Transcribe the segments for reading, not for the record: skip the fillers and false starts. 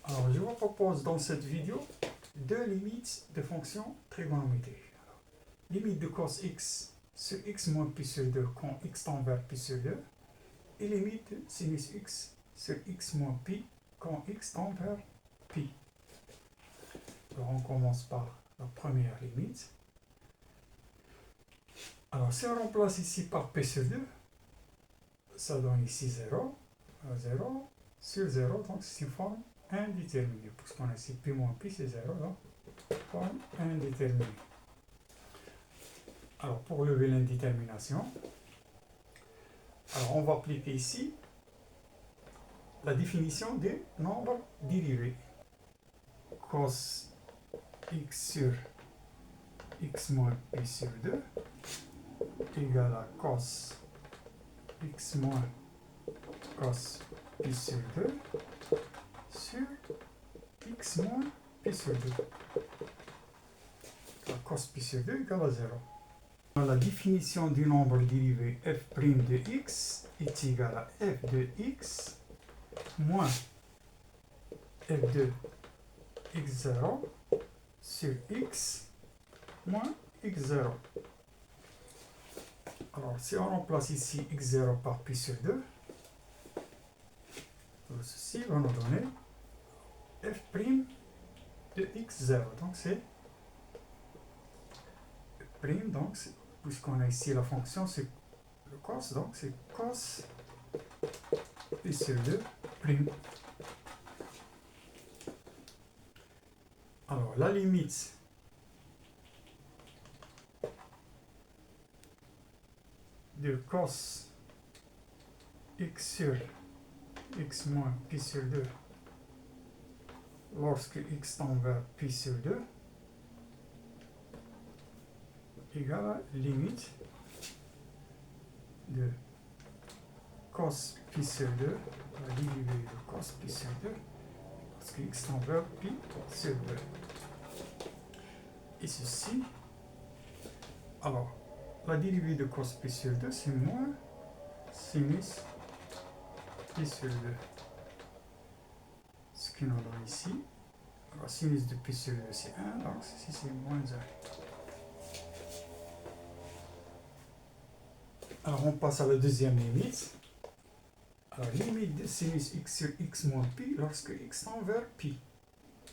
Alors, je vous propose dans cette vidéo deux limites de fonctions trigonométriques. Alors, limite de cos x sur x moins pi sur 2 quand x tend vers pi sur 2 et limite de sinus x sur x moins pi quand x tend vers pi. Alors, on commence par la première limite. Alors, si on remplace ici par p sur 2, ça donne ici 0, 0 sur 0, donc c'est une forme indéterminée, puisqu'on a ici p moins pi, c'est 0, donc forme indéterminée. Alors, pour lever l'indétermination, alors on va appliquer ici la définition des nombres dérivés. Cos x sur x moins pi sur 2 égale à cos x moins cos pi sur 2 sur x moins pi sur 2. Alors, cos pi sur 2 égale à 0. La définition du nombre dérivé f' de x est égal à f de x moins f de x0 sur x moins x0. Alors, si on remplace ici x0 par pi sur 2, ceci va nous donner f' de x0. Donc, c'est f', donc, puisqu'on a ici la fonction, c'est le cos, donc c'est cos pi sur 2 prime. Alors, la limite de cos x sur x moins pi sur 2 lorsque x tend vers pi sur 2 égale à limite de cos pi sur 2, la dérivée de cos pi sur 2, parce que x tend vers pi sur 2. Et ceci, alors, la dérivée de cos pi sur 2, c'est moins sinus pi sur 2. Ce qui nous donne ici, alors sinus de pi sur 2, c'est 1, donc ceci c'est moins 1. Alors, on passe à la deuxième limite. Alors, limite de sinus x sur x moins pi lorsque x tend vers pi.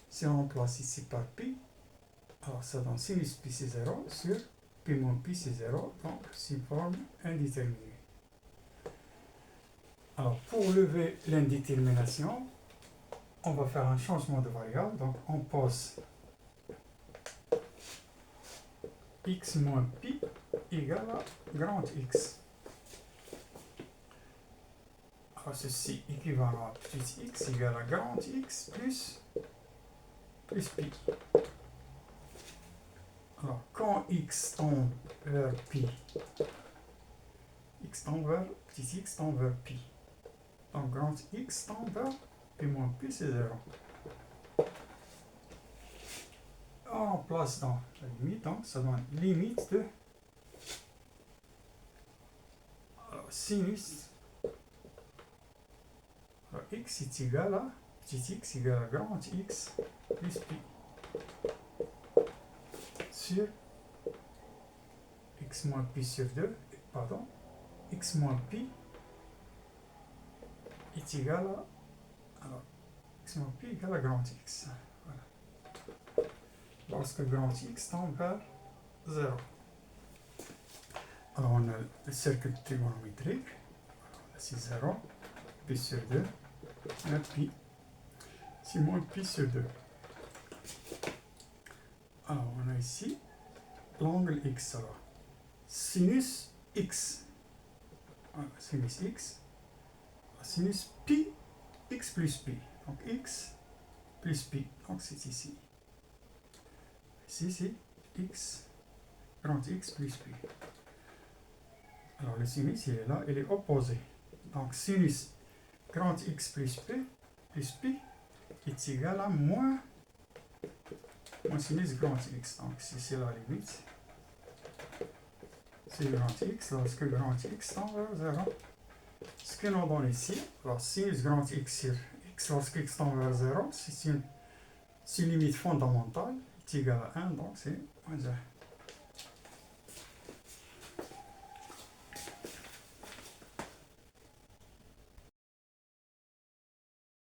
Si on remplace ici par pi, alors ça donne sinus pi c'est 0 sur pi moins pi c'est 0, donc c'est une forme indéterminée. Alors, pour lever l'indétermination, on va faire un changement de variable. Donc, on pose x moins pi égale à grand X. Alors, ceci équivalent à petit x égale à grand X plus pi. Alors, quand x tend vers pi, x tend vers petit x tend vers pi. Donc, grand X tend vers pi moins pi, c'est 0. On place dans la limite, donc ça donne limite de sinus. Alors, x est égal à petit x égale à grand X plus pi sur x moins pi sur 2, pardon, x moins pi est égal à, alors, x moins pi égale à grand X. Voilà. Lorsque grand X tend vers 0. Alors, on a le cercle trigonométrique. C'est 0, pi sur 2, et pi. C'est moins pi sur 2. Alors, on a ici l'angle x. Alors, sinus x. Voilà, sinus x. Sinus pi, x plus pi. Donc, x plus pi. Donc, c'est ici. Ici, c'est x, grand X plus pi. Alors, le sinus, il est là, il est opposé. Donc, sinus grand X plus pi est égal à moins sinus grand X. Donc, c'est la limite. C'est grand X lorsque grand X tend vers 0. Ce que nous donne ici, alors sinus grand X sur x lorsque x tend vers 0, c'est une limite fondamentale, est égale à 1, donc c'est moins 1.